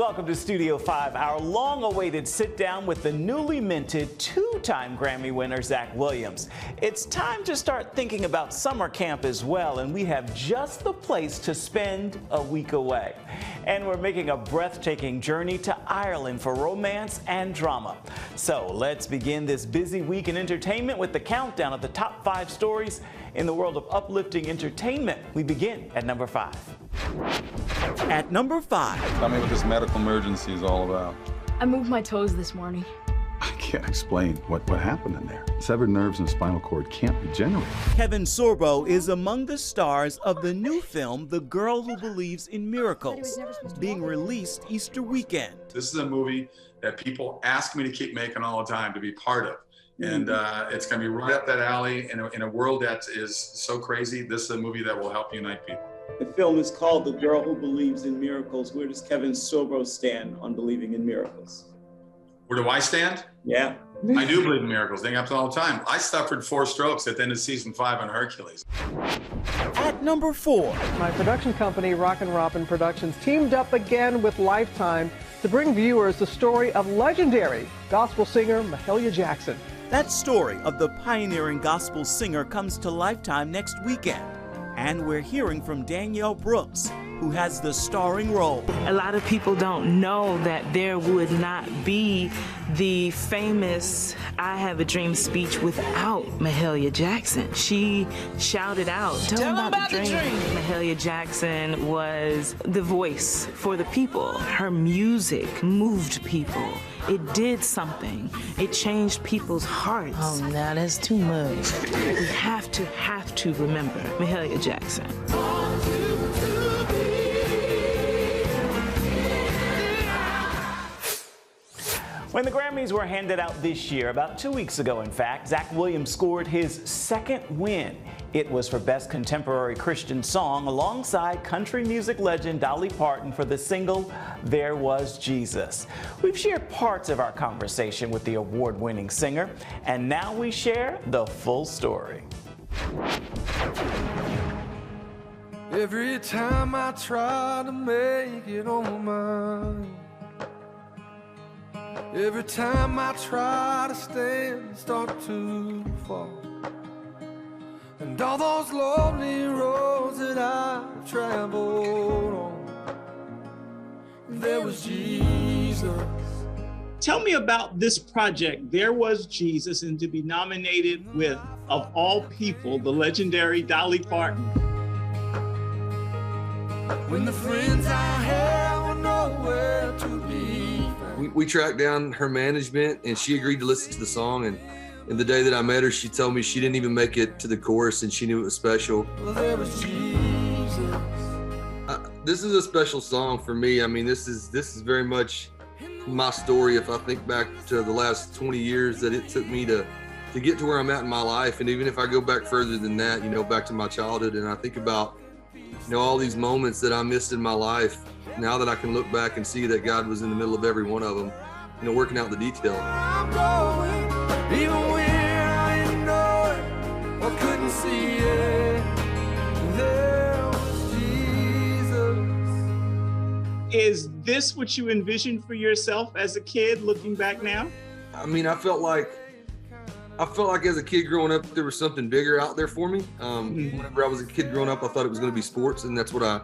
Welcome to Studio 5, our long-awaited sit-down with the newly minted two-time Grammy winner, Zach Williams. It's time to start thinking about summer camp as well, and we have just the place to spend a week away. And we're making a breathtaking journey to Ireland for romance and drama. So let's begin this busy week in entertainment with the countdown of the top 5 stories in the world of uplifting entertainment. We begin at number 5. At number 5. Tell me what this medical emergency is all about. I moved my toes this morning. I can't explain what happened in there. Severed nerves and spinal cord can't regenerate. Kevin Sorbo is among the stars of the new film, The Girl Who Believes in Miracles, being released Easter weekend. This is a movie that people ask me to keep making all the time, to be part of. And it's going to be right up that alley in a world that is so crazy. This is a movie that will help unite people. The film is called The Girl Who Believes in Miracles. Where does Kevin Sorbo stand on believing in miracles? Where do I stand? Yeah. I do believe in miracles. They happen all the time. I suffered 4 strokes at the end of season 5 on Hercules. At number 4. My production company, Rockin' Robin Productions, teamed up again with Lifetime to bring viewers the story of legendary gospel singer Mahalia Jackson. That story of the pioneering gospel singer comes to Lifetime next weekend. And we're hearing from Danielle Brooks, who has the starring role. A lot of people don't know that there would not be the famous I Have a Dream speech without Mahalia Jackson. She shouted out, tell them about the dream. Mahalia Jackson was the voice for the people. Her music moved people. It did something. It changed people's hearts. Oh, now that's too much. We have to remember Mahalia Jackson. When the Grammys were handed out this year, about 2 weeks ago in fact, Zach Williams scored his second win. It was for Best Contemporary Christian Song alongside country music legend Dolly Parton for the single, There Was Jesus. We've shared parts of our conversation with the award-winning singer, and now we share the full story. Every time I try to make it on mine, every time I try to stand, start to fall. And all those lonely roads that I've traveled on, there was Jesus. Tell me about this project, There Was Jesus, and to be nominated with, of all people, the legendary Dolly Parton. When the friends I had were nowhere to be. We tracked down her management and she agreed to listen to the song, and the day that I met her, she told me she didn't even make it to the chorus and she knew it was special. Well, there was Jesus. This is a special song for me. I mean, this is very much my story. If I think back to the last 20 years that it took me to get to where I'm at in my life, and even if I go back further than that, back to my childhood, and I think about all these moments that I missed in my life, now that I can look back and see that God was in the middle of every one of them, working out the detail. I'm going, even when I didn't know it or couldn't see it, there was Jesus. Is this what you envisioned for yourself as a kid, looking back now? I mean, I felt like as a kid growing up, there was something bigger out there for me. Whenever I was a kid growing up, I thought it was going to be sports, and that's what I,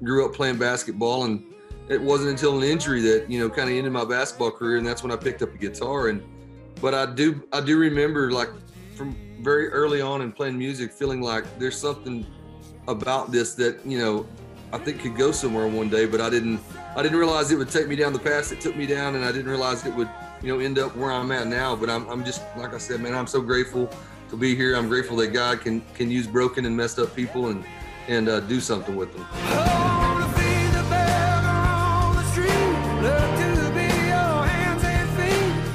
grew up playing basketball. And it wasn't until an injury that, kind of ended my basketball career, and that's when I picked up a guitar. But I do remember, like, from very early on in playing music, feeling like there's something about this that, I think could go somewhere one day, but I didn't realize it would take me down the path it took me down, and I didn't realize it would end up where I'm at now. But I'm just, like I said, man, I'm so grateful to be here. I'm grateful that God can use broken and messed up people and do something with them.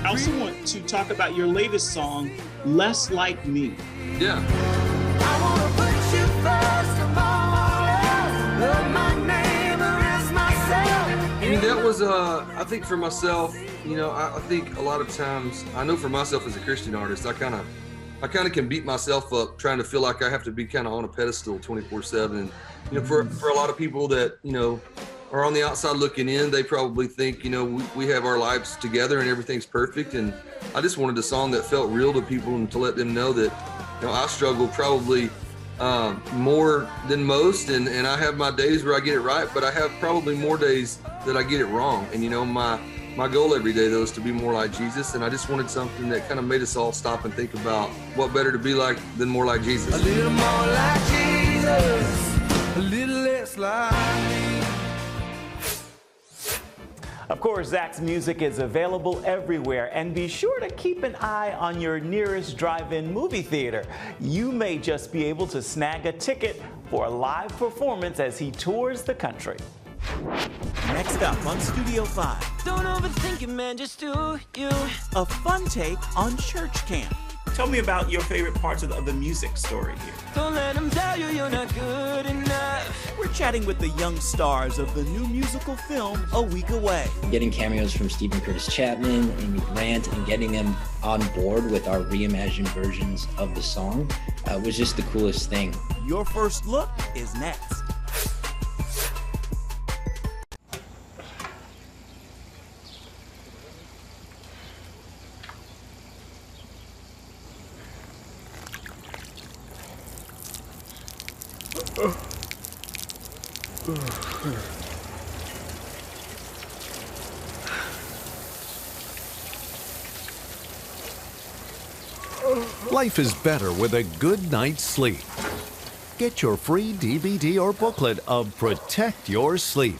I also want to talk about your latest song, Less Like Me. Yeah. I want to put you first above all else, love my neighbor as myself. I mean, that was, I think for myself, I think a lot of times, I know for myself as a Christian artist, I kind of can beat myself up trying to feel like I have to be kind of on a pedestal 24/7. And, for a lot of people that, are on the outside looking in, they probably think, you know, we have our lives together and everything's perfect. And I just wanted a song that felt real to people and to let them know that, you know, I struggle probably more than most, and I have my days where I get it right, but I have probably more days that I get it wrong. And, you know, my goal every day, though, is to be more like Jesus. And I just wanted something that kind of made us all stop and think about what better to be like than more like Jesus. A little more like Jesus, a little less like me. Of course, Zach's music is available everywhere, and be sure to keep an eye on your nearest drive-in movie theater. You may just be able to snag a ticket for a live performance as he tours the country. Next up on Studio 5. Don't overthink it, man, just do you. A fun take on church camp. Tell me about your favorite parts of the music story here. Don't let them tell you you're not good enough. We're chatting with the young stars of the new musical film, A Week Away. Getting cameos from Stephen Curtis Chapman, Amy Grant, and getting them on board with our reimagined versions of the song was just the coolest thing. Your first look is next. Life is better with a good night's sleep. Get your free DVD or booklet of Protect Your Sleep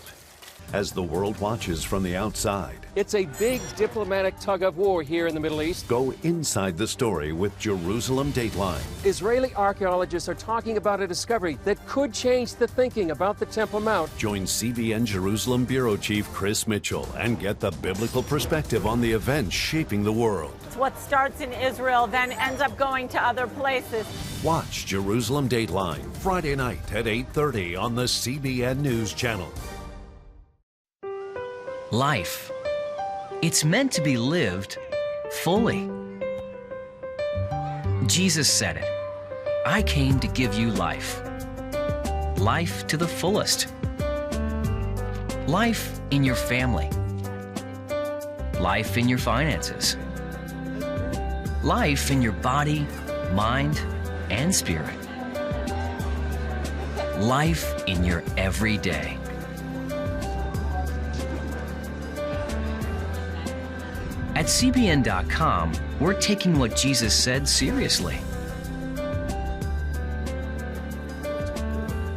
as the world watches from the outside. It's a big diplomatic tug of war here in the Middle East. Go inside the story with Jerusalem Dateline. Israeli archaeologists are talking about a discovery that could change the thinking about the Temple Mount. Join CBN Jerusalem Bureau Chief Chris Mitchell and get the biblical perspective on the events shaping the world. It's what starts in Israel, then ends up going to other places. Watch Jerusalem Dateline Friday night at 8:30 on the CBN News Channel. Life. It's meant to be lived fully. Jesus said it. I came to give you life. Life to the fullest. Life in your family. Life in your finances. Life in your body, mind, and spirit. Life in your everyday. At CBN.com, we're taking what Jesus said seriously.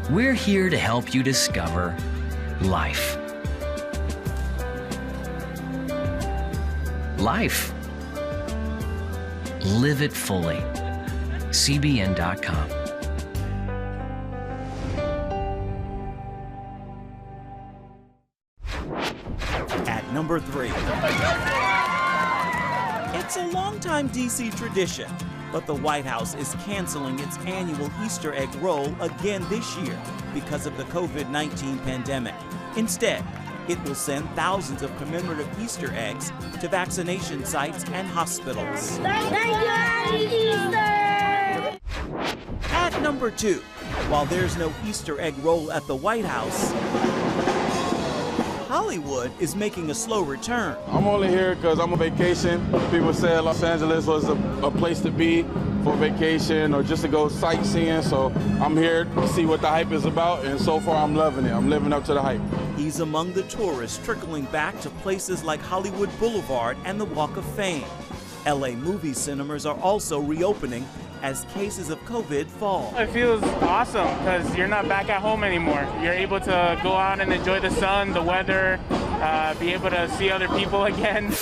We're here to help you discover life. Life. Live it fully. CBN.com. At number 3. It's a longtime D.C. tradition, but the White House is canceling its annual Easter egg roll again this year because of the COVID-19 pandemic. Instead, it will send thousands of commemorative Easter eggs to vaccination sites and hospitals. Thank you, Easter! At number 2, while there's no Easter egg roll at the White House, Hollywood is making a slow return. I'm only here because I'm on vacation. People say Los Angeles was a place to be for vacation or just to go sightseeing, so I'm here to see what the hype is about, and so far I'm loving it. I'm living up to the hype. He's among the tourists trickling back to places like Hollywood Boulevard and the Walk of Fame. LA movie cinemas are also reopening as cases of COVID fall. It feels awesome because you're not back at home anymore. You're able to go out and enjoy the sun, the weather, be able to see other people again.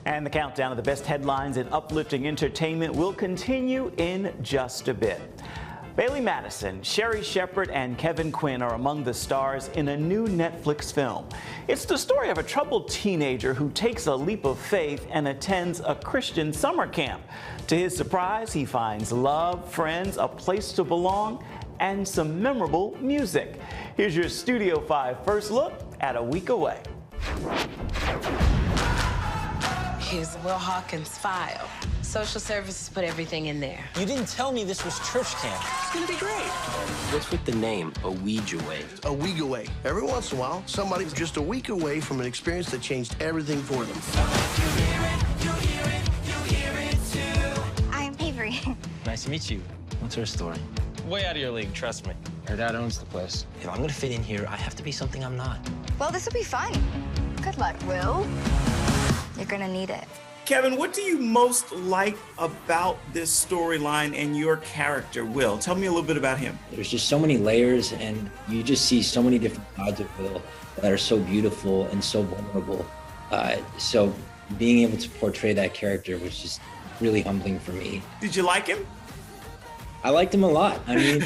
And the countdown of the best headlines in uplifting entertainment will continue in just a bit. Bailey Madison, Sherry Shepherd, and Kevin Quinn are among the stars in a new Netflix film. It's the story of a troubled teenager who takes a leap of faith and attends a Christian summer camp. To his surprise, he finds love, friends, a place to belong, and some memorable music. Here's your Studio 5 first look at A Week Away. Here's Will Hawkins' file. Social services put everything in there. You didn't tell me this was church camp. It's gonna be great. What's with the name, A Ouija Way? A week away. Every once in a while, somebody's just a week away from an experience that changed everything for them. I'm Avery. Nice to meet you. What's her story? Way out of your league, trust me. Her dad owns the place. If I'm gonna fit in here, I have to be something I'm not. Well, this will be fun. Good luck, Will. You're gonna need it. Kevin, what do you most like about this storyline and your character, Will? Tell me a little bit about him. There's just so many layers, and you just see so many different sides of Will that are so beautiful and so vulnerable. So being able to portray that character was just really humbling for me. Did you like him? I liked him a lot. I mean,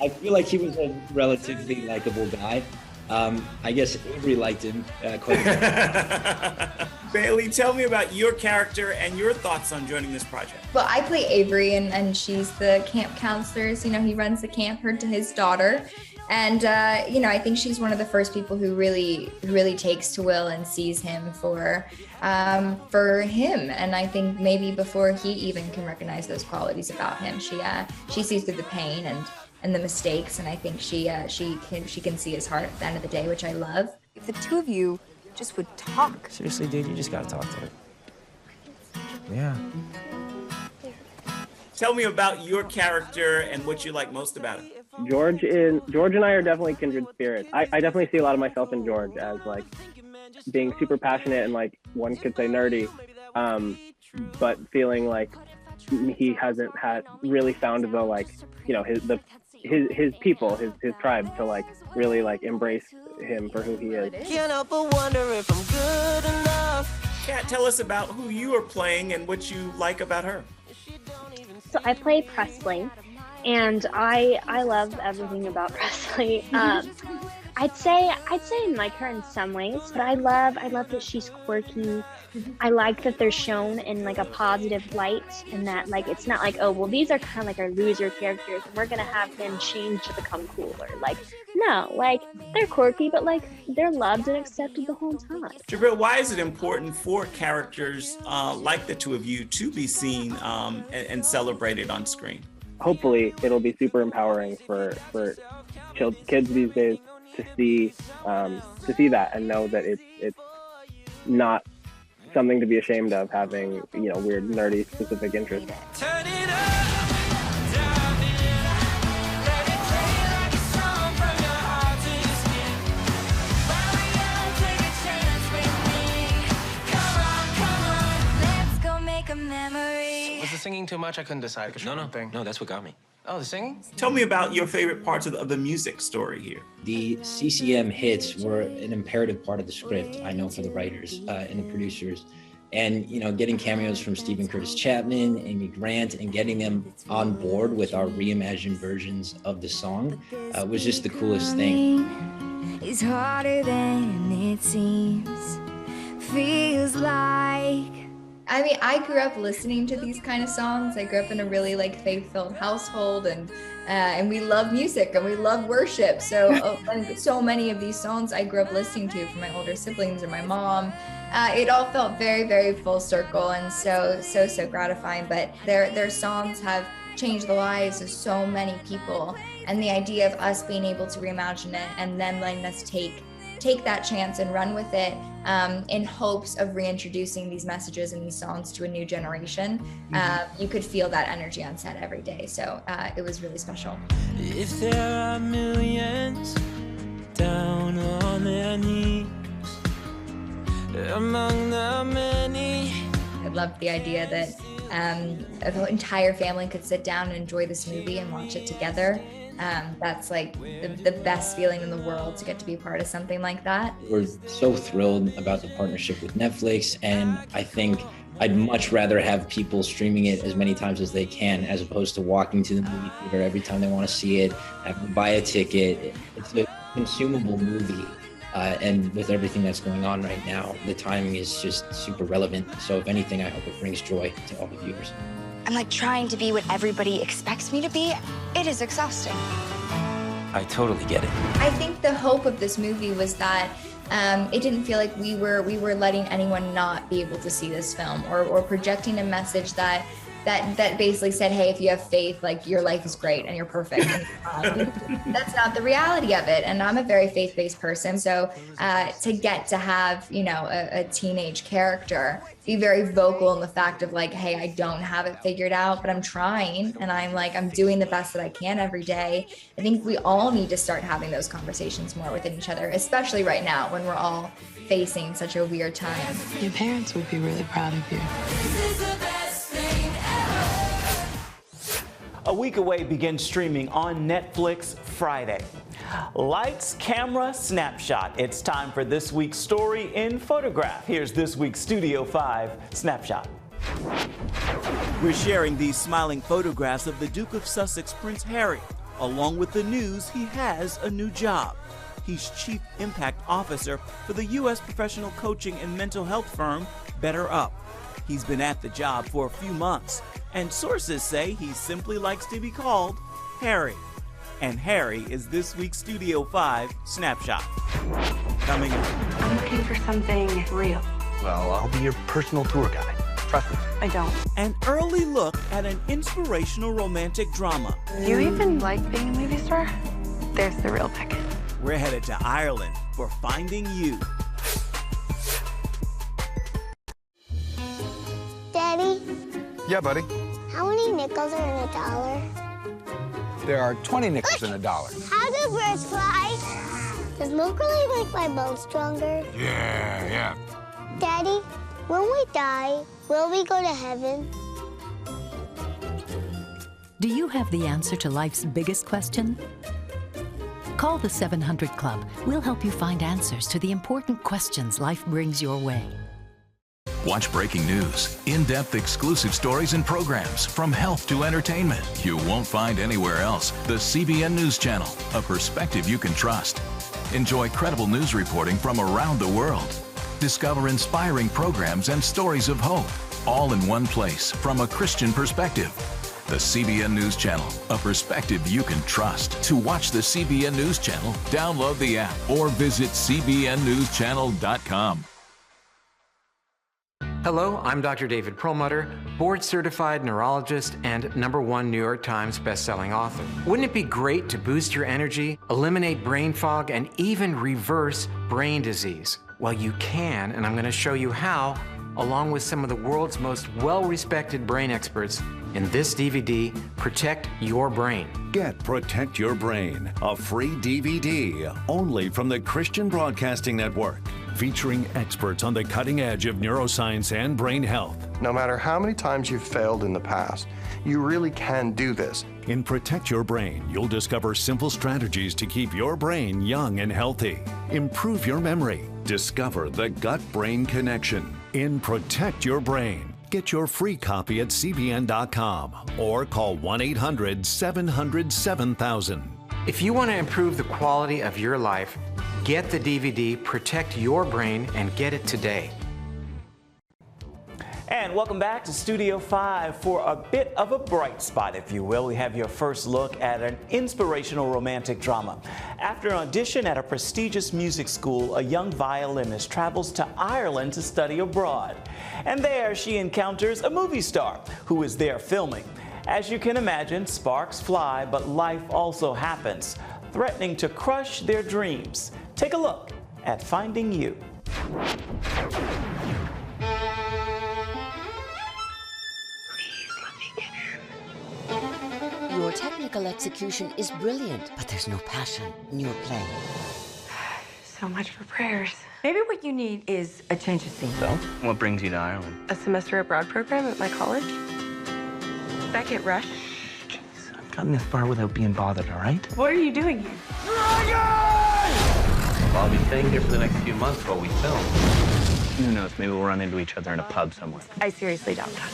I feel like he was a relatively likable guy. I guess Avery liked him quite a bit. Bailey, tell me about your character and your thoughts on joining this project. Well, I play Avery, and she's the camp counselor. So, he runs the camp, her to his daughter. And, I think she's one of the first people who really takes to Will and sees him for him. And I think maybe before he even can recognize those qualities about him, she sees through the pain and the mistakes. And I think she can see his heart at the end of the day, which I love. If the two of you just would talk. Seriously, dude, you just gotta talk to her. Yeah. Tell me about your character and what you like most about it. George and I are definitely kindred spirits. I definitely see a lot of myself in George as being super passionate and one could say nerdy, but feeling like he hasn't really found his people, his tribe to really embrace him for who he is. Can't help but wonder if I'm good enough. Kat, tell us about who you are playing and what you like about her. So I play Presley, and I love everything about Presley. I'd say I like her in some ways, but I love that she's quirky. I like that they're shown in a positive light, and that it's not oh well, these are kind of our loser characters and we're gonna have him change to become cooler. No, they're quirky, but they're loved and accepted the whole time. Jabril, why is it important for characters like the two of you to be seen and celebrated on screen? Hopefully it'll be super empowering for kids these days to see that and know that it's not something to be ashamed of, having weird nerdy specific interests. Turn it up, dive in, let it play like a song from your heart to your skin. Mario, take a chance with me. Come on, let's go make a memory. Was the singing too much? I couldn't decide. No, that's what got me. Oh, the singing? Tell me about your favorite parts of the music story here. The CCM hits were an imperative part of the script, I know, for the writers and the producers. And, getting cameos from Stephen Curtis Chapman, Amy Grant, and getting them on board with our reimagined versions of the song was just the coolest thing. It's harder than it seems. Feels like. I mean, I grew up listening to these kind of songs. I grew up in a really faith-filled household, and we love music and we love worship. So so many of these songs I grew up listening to from my older siblings or my mom. It all felt very, very full circle and so gratifying. But their songs have changed the lives of so many people, and the idea of us being able to reimagine it and then letting us take that chance and run with it in hopes of reintroducing these messages and these songs to a new generation. You could feel that energy on set every day. So it was really special. If there are millions down on their knees, among the many. I loved the idea that the entire family could sit down and enjoy this movie and watch it together. That's the best feeling in the world, to get to be part of something like that. We're so thrilled about the partnership with Netflix, and I think I'd much rather have people streaming it as many times as they can, as opposed to walking to the movie theater every time they want to see it, have to buy a ticket. It's a consumable movie. And with everything that's going on right now, the timing is just super relevant. So if anything, I hope it brings joy to all the viewers. I'm trying to be what everybody expects me to be. It is exhausting. I totally get it. I think the hope of this movie was that it didn't feel like we were letting anyone not be able to see this film or projecting a message that basically said, hey, if you have faith, like your life is great and you're perfect. That's not the reality of it. And I'm a very faith-based person. So to get to have, you know, a teenage character be very vocal in the fact of like, hey, I don't have it figured out, but I'm trying. And I'm doing the best that I can every day. I think we all need to start having those conversations more within each other, especially right now when we're all facing such a weird time. Your parents would be really proud of you. A week away begins streaming on Netflix Friday. Lights, camera, snapshot. It's time for this week's story in photograph. Here's this week's Studio 5 snapshot. We're sharing these smiling photographs of the Duke of Sussex, Prince Harry, along with the news he has a new job. He's Chief Impact Officer for the U.S. professional coaching and mental health firm BetterUp. He's been at the job for a few months, and sources say he simply likes to be called Harry. And Harry is this week's Studio 5 snapshot. Coming up. I'm looking for something real. Well, I'll be your personal tour guide. Trust me. I don't. An early look at an inspirational romantic drama. Do you even like being a movie star? There's the real Beckett. We're headed to Ireland for Finding You. Daddy, Yeah, buddy. how many nickels are in a dollar? There are 20 nickels in a dollar. How do birds fly? Does milk really make my bones stronger? Yeah. Daddy, when we die, will we go to heaven? Do you have the answer to life's biggest question? Call the 700 Club. We'll help you find answers to the important questions life brings your way. Watch breaking news, in-depth exclusive stories and programs from health to entertainment you won't find anywhere else. The CBN News Channel, a perspective you can trust. Enjoy credible news reporting from around the world. Discover inspiring programs and stories of hope, all in one place from a Christian perspective. The CBN News Channel, a perspective you can trust. To watch the CBN News Channel, download the app or visit cbnnewschannel.com. Hello, I'm Dr. David Perlmutter, board-certified neurologist and #1 New York Times bestselling author. Wouldn't it be great to boost your energy, eliminate brain fog, and even reverse brain disease? Well, you can, and I'm going to show you how, along with some of the world's most well-respected brain experts in this DVD, Protect Your Brain. Get Protect Your Brain, a free DVD only from the Christian Broadcasting Network, featuring experts on the cutting edge of neuroscience and brain health. No matter how many times you've failed in the past, you really can do this. In Protect Your Brain, you'll discover simple strategies to keep your brain young and healthy. Improve your memory. Discover the gut-brain connection. In Protect Your Brain, get your free copy at cbn.com or call 1-800-700-7000. If you want to improve the quality of your life, get the DVD Protect Your Brain and get it today. And welcome back to Studio 5 for a bit of a bright spot, if you will. We have your first look at an inspirational romantic drama. After an audition at a prestigious music school, a young violinist travels to Ireland to study abroad. And there she encounters a movie star who is there filming. As you can imagine, sparks fly, but life also happens, threatening to crush their dreams. Take a look at Finding You. Your technical execution is brilliant, but there's no passion in your playing. So much for prayers. Maybe what you need is a change of scene. So, what brings you to Ireland? A semester abroad program at my college. Beckett Rush. I've gotten this far without being bothered, all right? What are you doing here? Well, I'll be staying here for the next few months while we film. Who knows, maybe we'll run into each other in a pub somewhere. I seriously doubt that.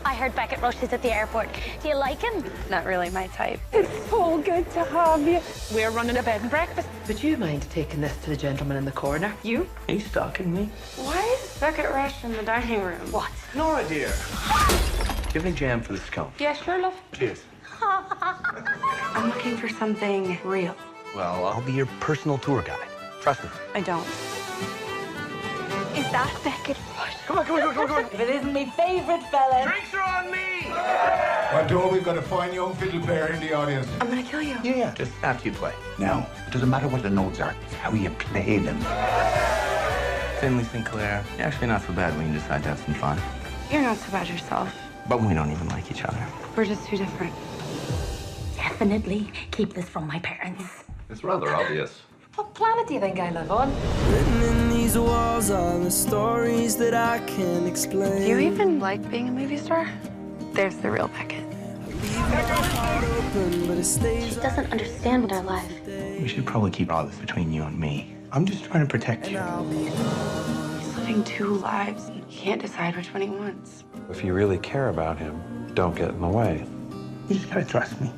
I heard Beckett Rush is at the airport. Do you like him? Not really my type. It's so good to have you. We're running a bed and breakfast. Would you mind taking this to the gentleman in the corner? You? Are you stalking me? Why is Beckett Rush in the dining room? What? Nora, dear. Do you have any jam for this cone? Yeah, sure, love. Cheers. I'm looking for something real. Well, I'll be your personal tour guide. Trust me. I don't. Is that Beckett? Come on, come on, come on, come on. If it isn't my favorite fella. Drinks are on me! Why, Dora, we've got a fine young fiddle player in the audience. I'm gonna kill you. Yeah, just after you play. Now, it doesn't matter what the notes are, it's how you play them. Finley Sinclair, you're actually not so bad when you decide to have some fun. You're not so bad yourself. But we don't even like each other. We're just too different. Definitely keep this from my parents. It's rather obvious. What planet do you think I live on? Written in these walls are the stories that I can't explain. Do you even like being a movie star? There's the real Beckett. She doesn't understand our life. We should probably keep all this between you and me. I'm just trying to protect you. He's living two lives and he can't decide which one he wants. If you really care about him, don't get in the way. You just gotta trust me.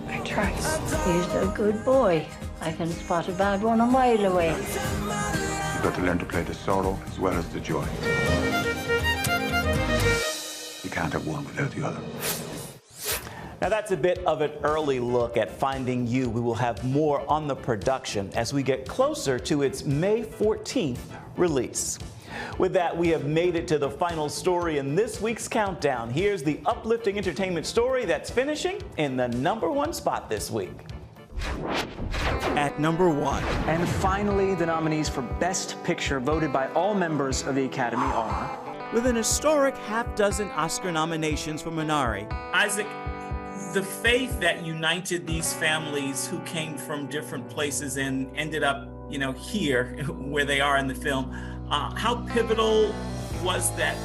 I trust. He's a good boy. I can spot a bad one a mile away. You've got to learn to play the sorrow as well as the joy. You can't have one without the other. Now that's a bit of an early look at Finding You. We will have more on the production as we get closer to its May 14th release. With that, we have made it to the final story in this week's countdown. Here's the uplifting entertainment story that's finishing in the #1 spot this week. At #1. And finally, the nominees for Best Picture voted by all members of the Academy are... With an historic half-dozen Oscar nominations for Minari. Isaac, the faith that united these families who came from different places and ended up, here where they are in the film, how pivotal was that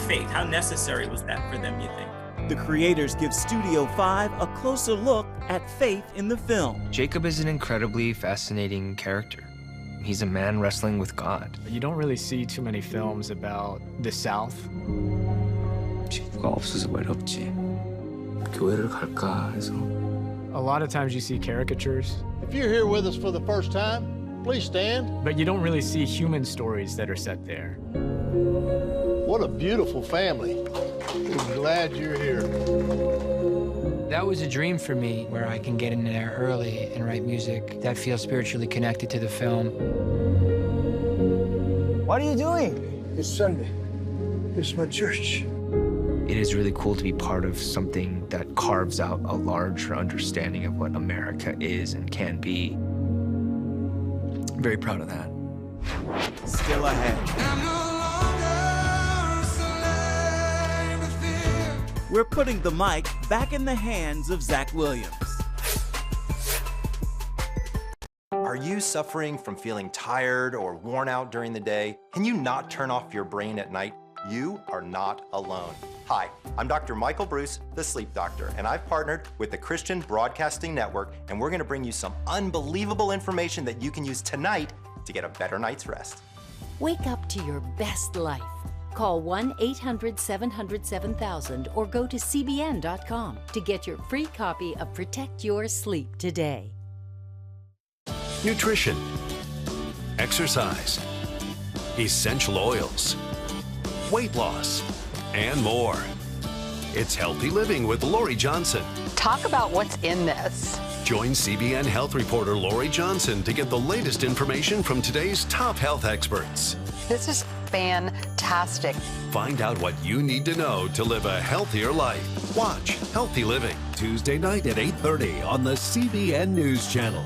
faith? How necessary was that for them, you think? The creators give Studio 5 a closer look at faith in the film. Jacob is an incredibly fascinating character. He's a man wrestling with God. You don't really see too many films about the South. 친구가 없어서 외롭지. 교회를 갈까 해서. A lot of times you see caricatures. If you're here with us for the first time, please stand. But you don't really see human stories that are set there. What a beautiful family. We're glad you're here. That was a dream for me, where I can get in there early and write music that feels spiritually connected to the film. What are you doing? It's Sunday. It's my church. It is really cool to be part of something that carves out a larger understanding of what America is and can be. I'm very proud of that. Still ahead. We're putting the mic back in the hands of Zach Williams. Are you suffering from feeling tired or worn out during the day? Can you not turn off your brain at night? You are not alone. Hi, I'm Dr. Michael Bruce, the sleep doctor, and I've partnered with the Christian Broadcasting Network, and we're gonna bring you some unbelievable information that you can use tonight to get a better night's rest. Wake up to your best life. Call 1-800-700-7000 or go to cbn.com to get your free copy of Protect Your Sleep today. Nutrition, exercise, essential oils, weight loss, and more. It's Healthy Living with Lori Johnson. Talk about what's in this. Join CBN health reporter Lori Johnson to get the latest information from today's top health experts. This is fantastic. Find out what you need to know to live a healthier life. Watch Healthy Living Tuesday night at 8:30 on the CBN News Channel.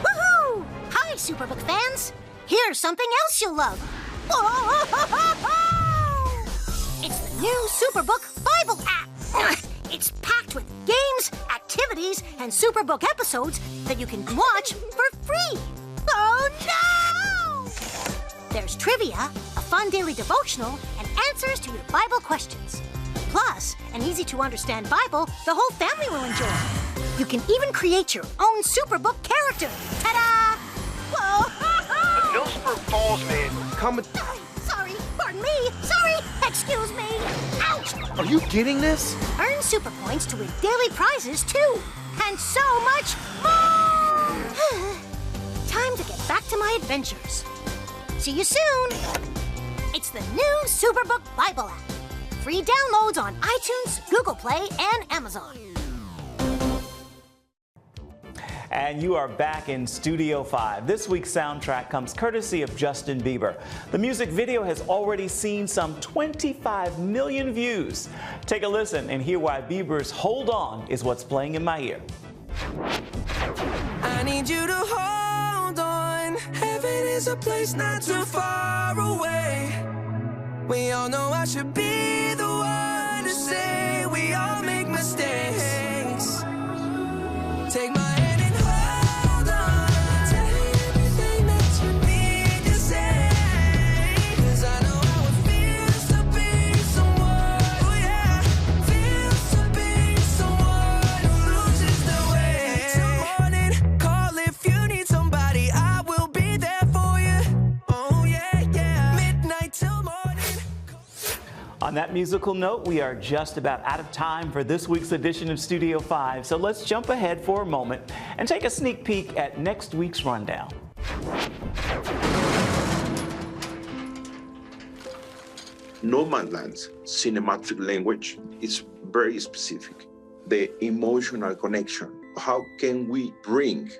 Woohoo! Hi, Superbook fans. Here's something else you'll love. It's the new Superbook Bible app. It's packed with games, activities, and Superbook episodes that you can watch for free. Oh, no! There's trivia, a fun daily devotional, and answers to your Bible questions. Plus, an easy-to-understand Bible the whole family will enjoy. You can even create your own Superbook character. Ta-da! Whoa! Phillipsburg Falls man coming. Sorry, pardon me. Sorry, excuse me. Ouch! Are you getting this? Earn super points to win daily prizes, too. And so much more! Time to get back to my adventures. See you soon. It's the new Superbook Bible app. Free downloads on iTunes, Google Play, and Amazon. And you are back in Studio 5. This week's soundtrack comes courtesy of Justin Bieber. The music video has already seen some 25 million views. Take a listen and hear why Bieber's Hold On is what's playing in my ear. I need you to hold on. Heaven is a place not too far away. We all know I should be the one to say we all make mistakes. Take my hand and hold on. Tell me everything that you need to say. 'Cause I know how it feels to be someone, oh yeah, feels to be someone who loses their way. Till morning, call if you need somebody, I will be there for you. Oh yeah, yeah. Midnight till morning. On that musical note, we are just about out of time for this week's edition of Studio 5, so let's jump ahead for a moment and take a sneak peek at next week's rundown. Nomadland's cinematic language is very specific. The emotional connection. How can we bring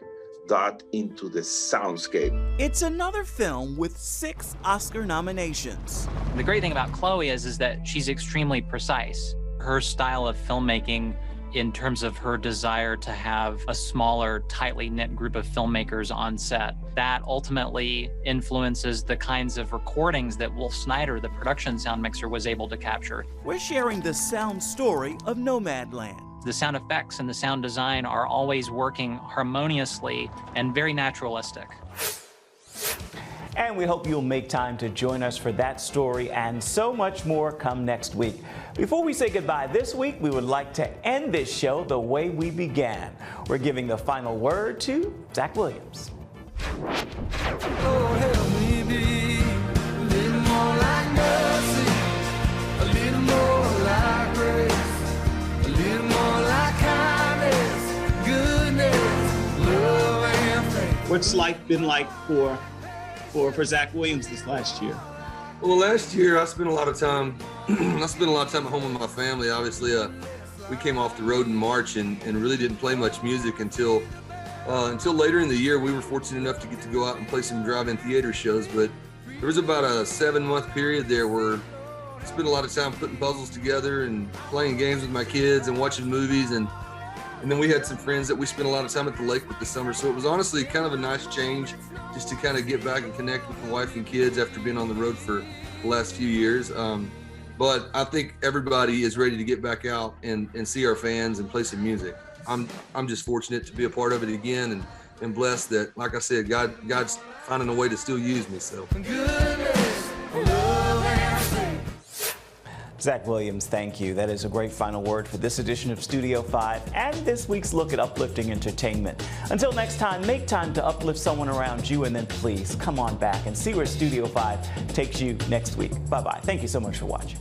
that into the soundscape? It's another film with 6 Oscar nominations. The great thing about Chloe is that she's extremely precise. Her style of filmmaking, in terms of her desire to have a smaller, tightly knit group of filmmakers on set, that ultimately influences the kinds of recordings that Wolf Snyder, the production sound mixer, was able to capture. We're sharing the sound story of Nomadland. The sound effects and the sound design are always working harmoniously and very naturalistic. And we hope you'll make time to join us for that story and so much more come next week. Before we say goodbye this week, we would like to end this show the way we began. We're giving the final word to Zach Williams. Oh, help me be a little more like mercy, a little more like grace, a little more like kindness, goodness, love, and faith. What's life been like for Zach Williams this last year? Well, last year I spent a lot of time. I spent a lot of time at home with my family. Obviously, we came off the road in March and really didn't play much music until later in the year. We were fortunate enough to get to go out and play some drive-in theater shows. But there was about a 7-month period there where I spent a lot of time putting puzzles together and playing games with my kids and watching movies. And then we had some friends that we spent a lot of time at the lake with this summer. So it was honestly kind of a nice change just to kind of get back and connect with the wife and kids after being on the road for the last few years. But I think everybody is ready to get back out and see our fans and play some music. I'm just fortunate to be a part of it again and blessed that, like I said, God's finding a way to still use me. So. Zach Williams, thank you. That is a great final word for this edition of Studio 5 and this week's look at uplifting entertainment. Until next time, make time to uplift someone around you, and then please come on back and see where Studio 5 takes you next week. Bye-bye. Thank you so much for watching.